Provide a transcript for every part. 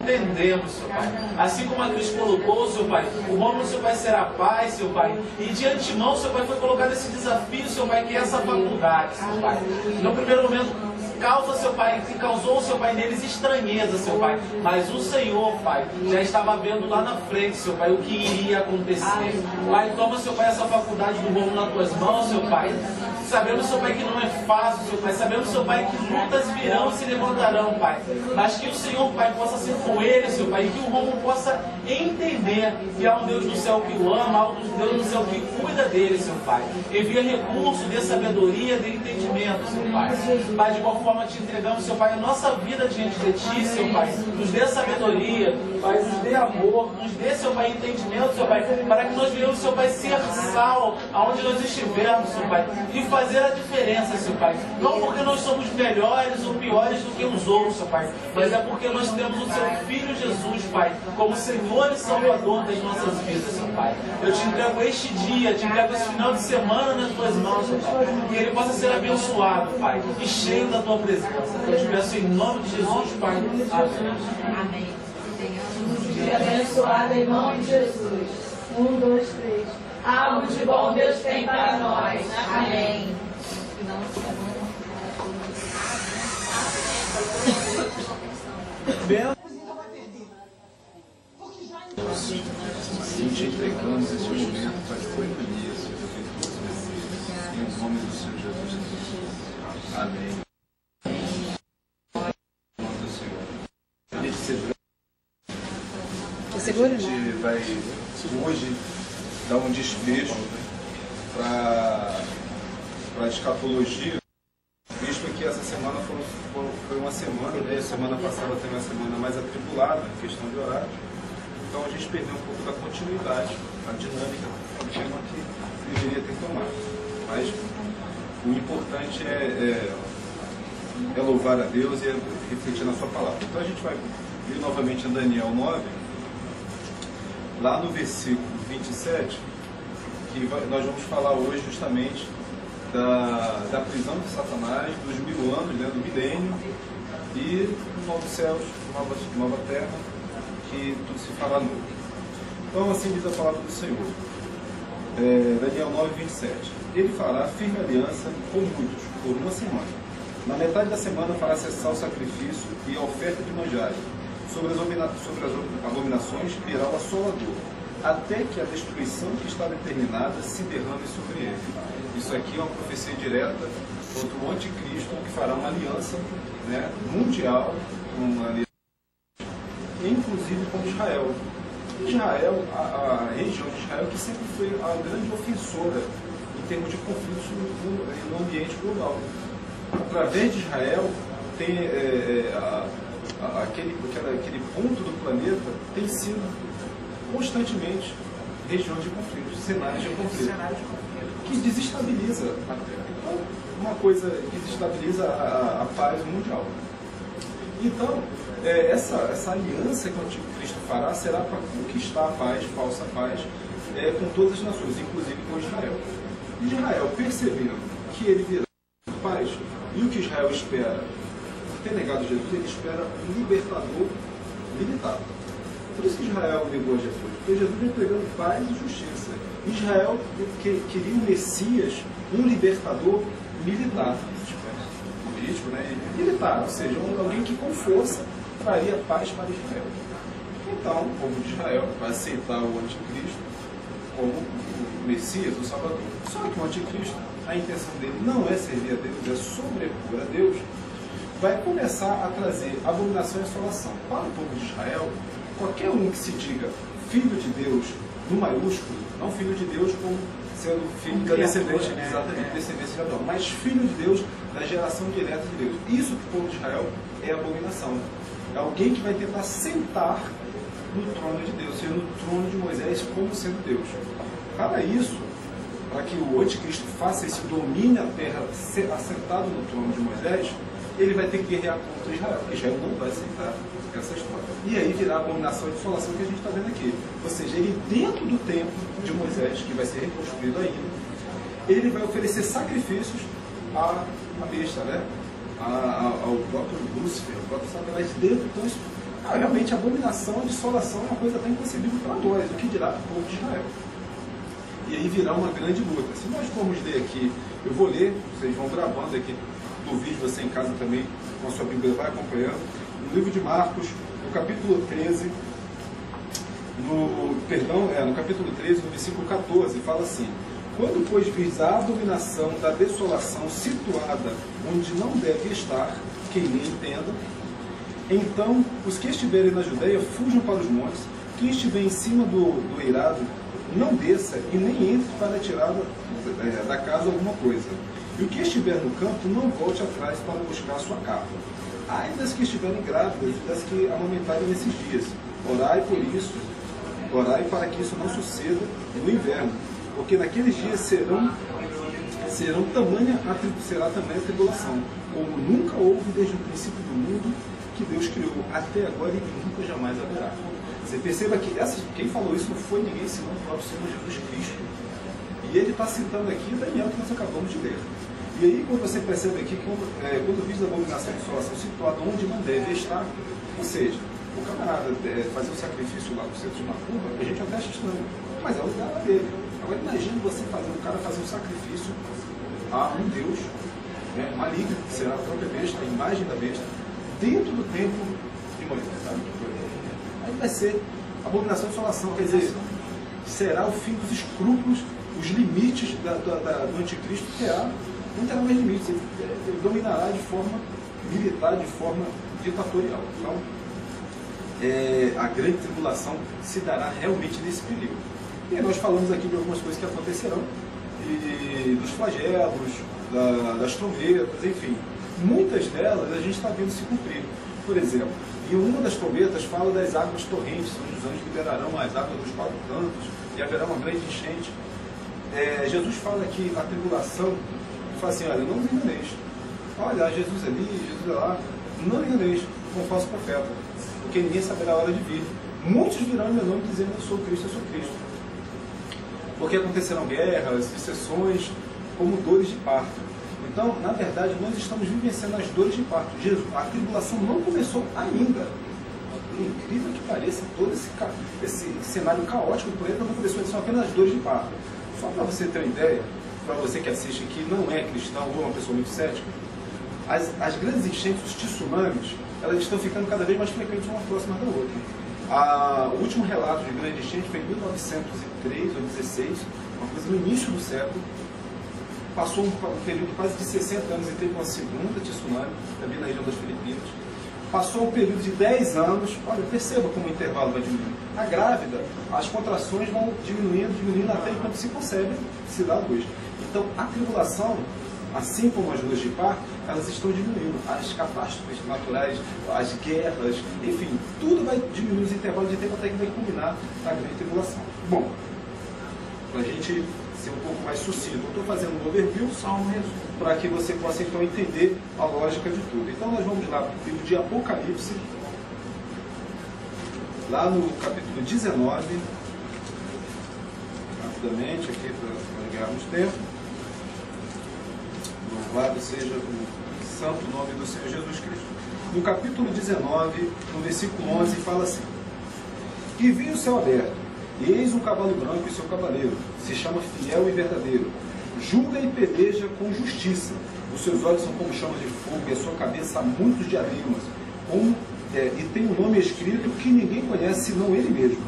entendemos, seu Pai. Assim como a Cris colocou, seu Pai, o Rômulo, seu Pai, será paz, seu Pai. E de antemão, seu Pai, foi colocado esse desafio, seu Pai, que é essa faculdade, seu Pai. No primeiro momento, causa, seu Pai, que causou, seu Pai, neles estranheza, seu Pai. Mas o Senhor, Pai, já estava vendo lá na frente, seu Pai, o que iria acontecer. Pai, toma, seu Pai, essa faculdade do Rômulo nas tuas mãos, seu Pai. Sabemos, seu Pai, que não é fácil, seu Pai. Sabemos, seu Pai, que lutas virão e se levantarão, Pai. Mas que o Senhor, Pai, possa ser com ele, seu Pai, e que o Rômulo possa entender que há um Deus no céu que o ama, há um Deus no céu que cuida dele, seu Pai. Envia recursos de sabedoria, de entendimento, seu Pai. Pai, de qual forma te entregamos, seu Pai, a nossa vida diante de ti, seu Pai. Nos dê sabedoria, Pai, nos dê amor, nos dê, seu Pai, entendimento, seu Pai, para que nós venhamos, seu Pai, ser sal aonde nós estivermos, seu Pai, e fazer a diferença, seu Pai. Não porque nós somos melhores ou piores do que os outros, seu Pai, mas é porque nós temos o seu Filho Jesus, Pai, como Senhor e Salvador das nossas vidas, seu Pai. Eu te entrego este dia, te entrego esse final de semana nas tuas mãos, seu Pai, que ele possa ser abençoado, Pai, e cheio da tua presença. Eu te peço em nome de Jesus, Pai. Amém. Amém. Um dia abençoado em nome de Jesus. 1, 2, 3. Algo de bom Deus tem para nós. Amém. Assim te entregamos esse momento para a tua mania, em nome do Senhor Jesus Cristo. Amém. A gente vai hoje dar um desfecho para a escatologia, visto que essa semana foi uma semana, né? A semana passada teve uma semana mais atribulada, em questão de horário. Então a gente perdeu um pouco da continuidade, a dinâmica do tema que deveria ter tomado. Mas o importante é louvar a Deus e refletir na sua palavra. Então a gente vai vir novamente em Daniel 9, lá no versículo 27, que nós vamos falar hoje justamente da prisão de Satanás, dos 1000 anos, né, do milênio, e dos novos céus, nova terra, que tudo se fará novo. Então assim diz a palavra do Senhor. Daniel 9, 27. Ele fará firme aliança com muitos, por uma semana. Na metade da semana fará cessar o sacrifício e a oferta de manjares. Sobre as abominações virá o assolador, até que a destruição que está determinada se derrame sobre ele. Isso aqui é uma profecia direta contra o anticristo, que fará uma aliança, né, mundial, uma aliança, inclusive com Israel. Israel, a região de Israel, que sempre foi a grande ofensora em termos de conflitos no ambiente global. Através de Israel, tem aquele ponto do planeta tem sido constantemente região de conflitos, cenários de conflito, que desestabiliza a Terra. Então, uma coisa que desestabiliza a paz mundial. Então, essa aliança que o Anticristo fará será para conquistar a paz, falsa paz, com todas as nações, inclusive com Israel. Israel, percebendo que ele virá paz, e o que Israel espera, ter negado Jesus, ele espera um libertador militar. Por isso que Israel negou Jesus, porque Jesus vem pregando paz e justiça. Israel queria um Messias, um libertador militar, político, né? Militar, ou seja, alguém que com força traria paz para Israel. Então, o povo de Israel vai aceitar o anticristo como o Messias, o Salvador. Só que o anticristo, a intenção dele não é servir a Deus, é sobrepor a Deus, vai começar a trazer abominação e assolação. Para o povo de Israel, qualquer um que se diga filho de Deus, no maiúsculo, não filho de Deus como sendo filho da descendente, exatamente, descendência de Abraão, mas filho de Deus da geração direta de Deus. Isso para o povo de Israel é abominação. É alguém que vai tentar sentar no trono de Deus, seja, no trono de Moisés como sendo Deus. Para isso, para que o anticristo faça esse domínio à terra assentado no trono de Moisés, ele vai ter que guerrear contra Israel, porque Israel não vai aceitar essa história. E aí virá a abominação e dissolação que a gente está vendo aqui. Ou seja, ele dentro do templo de Moisés, que vai ser reconstruído ainda, ele vai oferecer sacrifícios à besta, né? Ao próprio Lúcifer, ao próprio Satanás, dentro. Então isso Realmente, a abominação, a dissolação é uma coisa até inconcebível para nós, o que dirá o povo de Israel. E aí virá uma grande luta. Se nós formos ler aqui, eu vou ler, vocês vão gravando aqui no vídeo, você em casa também, com a sua Bíblia, vai acompanhando. No livro de Marcos, no capítulo 13, no capítulo 13, no versículo 14, fala assim: quando, pois, vis a abominação da desolação situada onde não deve estar, quem nem entenda, então os que estiverem na Judéia fujam para os montes, quem estiver em cima do eirado não desça e nem entre para tirar da casa alguma coisa. E o que estiver no campo não volte atrás para buscar a sua capa. Ai das que estiverem grávidas e das que amamentarem nesses dias. Orai por isso, orai para que isso não suceda no inverno, porque naqueles dias será tamanha a tribulação, como nunca houve desde o princípio do mundo que Deus criou, até agora e nunca jamais haverá. Você perceba que quem falou isso não foi ninguém senão o próprio Senhor Jesus Cristo. E ele está citando aqui Daniel, que nós acabamos de ler. E aí, quando você percebe aqui, quando diz a abominação de desolação situada onde não deve estar, ou seja, o camarada fazer o sacrifício lá no centro de Macumba, a gente até acha estranho, mas é o lugar dele. Agora imagine você o cara fazer um sacrifício a um Deus maligno, que será a própria besta, a imagem da besta, dentro do templo de Moisés. Aí vai ser abominação de desolação, quer dizer, será o fim dos escrúpulos, os limites do anticristo terá, não terá mais limites, ele dominará de forma militar, de forma ditatorial. Então, a grande tribulação se dará realmente nesse período. E nós falamos aqui de algumas coisas que acontecerão, e dos flagelos, das trombetas, enfim. Muitas delas a gente está vendo se cumprir. Por exemplo, em uma das trombetas fala das águas torrentes, onde os anjos liberarão as águas dos 4 cantos e haverá uma grande enchente. Jesus fala que a tribulação, fala assim, olha, não vos enganeis. Olha, Jesus ali, Jesus lá, não enganeis com o falso profeta, porque ninguém saberá a hora de vir. Muitos virão em meu nome dizendo, eu sou Cristo, eu sou Cristo. Porque acontecerão guerras, dissensões, como dores de parto. Então, na verdade, nós estamos vivenciando as dores de parto. A tribulação não começou ainda. Por incrível que pareça, todo esse cenário caótico do planeta não começou, são apenas as dores de parto. Só para você ter uma ideia, para você que assiste aqui, não é cristão ou uma pessoa muito cética, as grandes enchentes, os tsunamis, elas estão ficando cada vez mais frequentes uma próxima da outra. O último relato de grande enchente foi em 1903 ou 16, uma coisa no início do século. Passou um período quase de 60 anos e teve uma segunda tsunami, também na ilha das Filipinas. Passou um período de 10 anos, olha, perceba como o intervalo vai diminuindo. A grávida, as contrações vão diminuindo até enquanto se concebe, se dá luz. Então, a tribulação, assim como as dores de parto, elas estão diminuindo. As catástrofes naturais, as guerras, enfim, tudo vai diminuir os intervalos de tempo até que vai culminar a grande tribulação. Bom, para a gente ser um pouco mais sucinto, eu estou fazendo um overview, só um resumo, para que você possa então entender a lógica de tudo. Então nós vamos lá para o livro de Apocalipse, lá no capítulo 19, rapidamente aqui para ganharmos tempo. Louvado seja o santo nome do Senhor Jesus Cristo. No capítulo 19, no versículo 11, fala assim: E vi o céu aberto, e eis um cavalo branco e seu cavaleiro, se chama Fiel e Verdadeiro, julga e peleja com justiça, os seus olhos são como chamas de fogo, e a sua cabeça há muitos diademas, e tem um nome escrito que ninguém conhece senão ele mesmo.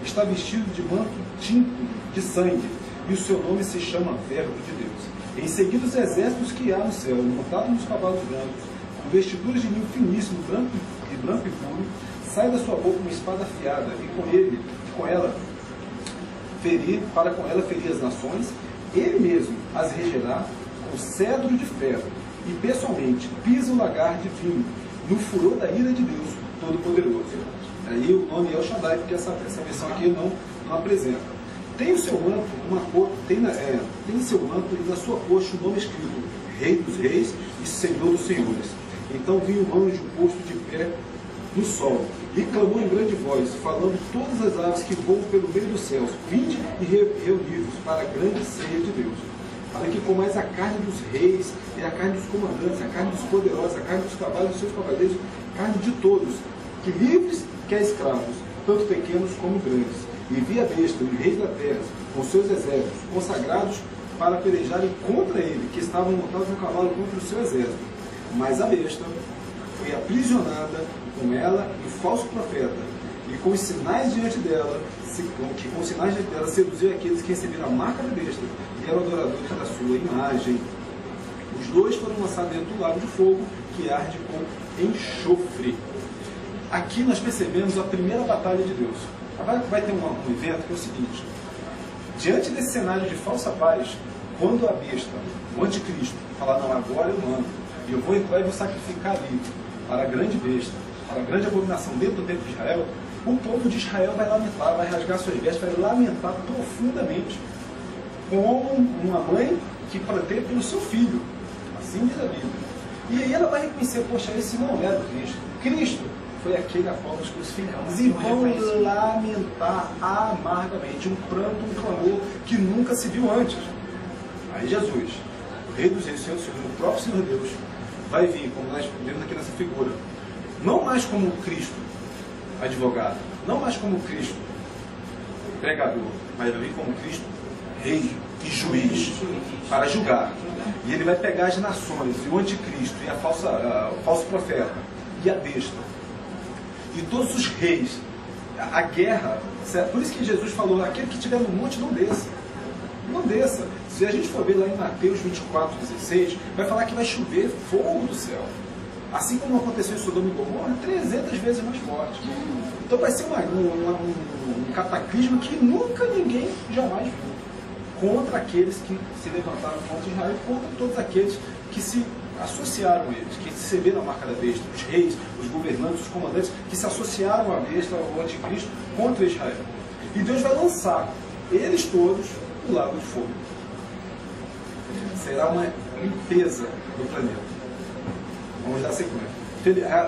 Está vestido de manto tinto de sangue, e o seu nome se chama Verbo de Deus. Em seguida os exércitos que há no céu, montados nos cavalos brancos, com vestiduras de linho finíssimo, branco e puro, sai da sua boca uma espada afiada, e com ela ferir as nações, ele mesmo as regerá com cedro de ferro, e pessoalmente pisa o lagar de vinho, no furor da ira de Deus Todo-Poderoso. Aí o nome é El Shaddai, porque essa versão aqui não apresenta. Tem o seu manto tem em seu manto e na sua coxa o nome escrito, Rei dos Reis e Senhor dos Senhores. Então vinha um anjo posto de pé no sol, e clamou em grande voz, falando todas as aves que voam pelo meio dos céus, vinde e reunidos para a grande ceia de Deus, para que comais a carne dos reis, e a carne dos comandantes, a carne dos poderosos, a carne dos cavalos e dos seus cavaleiros, carne de todos, que livres, quer escravos, tanto pequenos como grandes. E vi a besta, os reis da terra, com seus exércitos, consagrados para pelejarem contra ele, que estavam montados no cavalo contra o seu exército. Mas a besta foi aprisionada, com ela e falso profeta, e com os sinais diante dela, seduziu aqueles que receberam a marca da besta, e eram adoradores da sua imagem. Os dois foram lançados dentro do lago de fogo, que arde com enxofre. Aqui nós percebemos a primeira batalha de Deus. Vai ter um evento que é o seguinte: diante desse cenário de falsa paz, quando a besta, o anticristo, falar, não, agora eu mando, e eu vou entrar e vou sacrificar ali, para a grande besta, para a grande abominação dentro do templo de Israel, o povo de Israel vai lamentar, vai rasgar suas vestes, vai lamentar profundamente, como uma mãe que protege pelo seu filho. Assim diz a Bíblia. E aí ela vai reconhecer, poxa, esse não era o Cristo. Cristo foi aquele a qual nós crucificamos. E vão lamentar amargamente, um pranto, um clamor que nunca se viu antes. Aí Jesus, o Rei dos Reis, Senhor dos Senhores, o próprio Senhor Deus, vai vir, como nós vemos aqui nessa figura, não mais como Cristo, advogado, não mais como Cristo, pregador, mas vai vir como Cristo, Rei e Juiz, para julgar. E ele vai pegar as nações, e o anticristo, e o falso profeta, e a besta, e todos os reis, a guerra. Por isso que Jesus falou, aquele que estiver no monte não desça. Não desça. Se a gente for ver lá em Mateus 24:16, vai falar que vai chover fogo do céu. Assim como aconteceu em Sodoma e Gomorra, 300 vezes mais forte. Então vai ser um cataclismo que nunca ninguém jamais viu. Contra aqueles que se levantaram contra Israel e contra todos aqueles que se associaram a eles, que receberam a marca da besta, os reis, os governantes, os comandantes, que se associaram à besta, ao anticristo, contra Israel. E Deus vai lançar eles todos no lago de fogo. Será uma limpeza do planeta. Vamos dar sequência.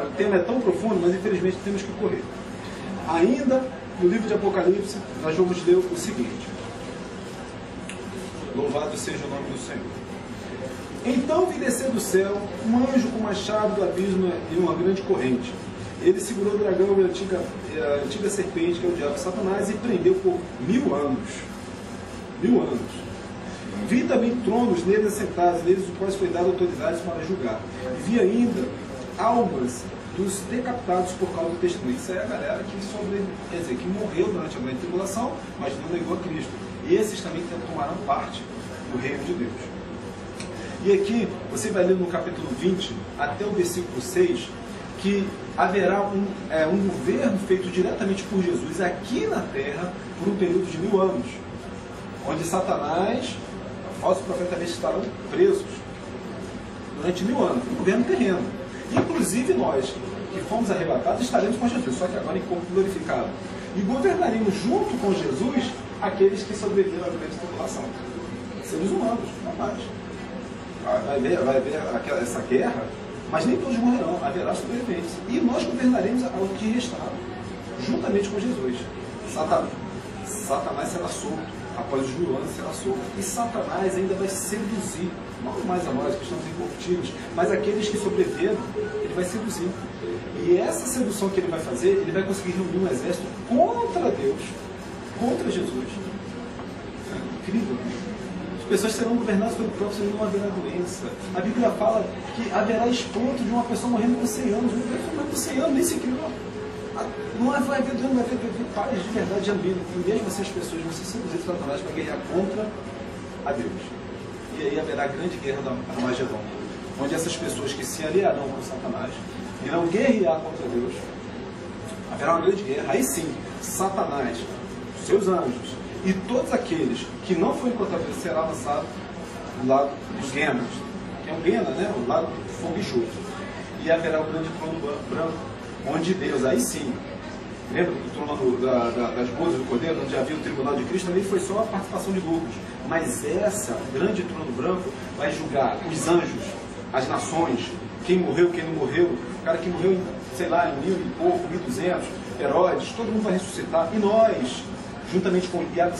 O tema é tão profundo, mas infelizmente temos que correr. Ainda no livro de Apocalipse, nós vamos ler o seguinte: louvado seja o nome do Senhor. Então vi descer do céu um anjo com uma chave do abismo e uma grande corrente. Ele segurou o dragão e a antiga serpente, que é o diabo Satanás, e prendeu por 1000 anos. 1000 anos. Vi também tronos neles assentados, neles os quais foi dada autoridade para julgar. E vi ainda almas dos decapitados por causa do testemunho. Isso é a galera que morreu durante a grande tribulação, mas não negou a Cristo. E esses também tomarão parte do reino de Deus. E aqui, você vai ler no capítulo 20, até o versículo 6, que haverá um governo feito diretamente por Jesus aqui na terra por um período de 1000 anos, onde Satanás, o falso profeta, estarão presos durante 1000 anos, um governo terreno. Inclusive nós, que fomos arrebatados, estaremos com Jesus, só que agora em corpo glorificado. E governaremos junto com Jesus aqueles que sobreviveram à grande tribulação. Seres humanos, normais. Vai haver essa guerra, mas nem todos morrerão, haverá sobreviventes. E nós governaremos ao que restar, juntamente com Jesus. Satanás será solto, após os 1000 anos será solto. E Satanás ainda vai seduzir, não mais a nós que estamos incorruptíveis, mas aqueles que sobreviveram, ele vai seduzir. E essa sedução que ele vai fazer, ele vai conseguir reunir um exército contra Deus, contra Jesus. É incrível. As pessoas serão governadas pelo próprio Senhor, não haverá doença. A Bíblia fala que haverá espanto de uma pessoa morrendo com 100 anos. Uma pessoa morrendo com 100 anos, nem se criou. Não vai haver doença, não vai haver paz de verdade de ambiente. E mesmo assim as pessoas vão ser seduzidas por Satanás para guerrear contra a Deus. E aí haverá a grande guerra da Armagedon, onde essas pessoas que se aliarão com Satanás irão guerrear contra Deus. Haverá uma grande guerra. Aí sim, Satanás, seus anjos e todos aqueles que não forem contra Deus será lançado do lado dos Guenas, que é o Guena, né? O lado do fogo e enxofre. E haverá um grande trono branco, onde Deus, aí sim, lembra do trono das bodas do Cordeiro, onde havia o tribunal de Cristo, também foi só a participação de lucros. Mas essa grande trono branco vai julgar os anjos, as nações, quem morreu, quem não morreu, o cara que morreu, sei lá, em 1000 e pouco, 1200, Herodes, todo mundo vai ressuscitar, e nós, juntamente com o Iabe,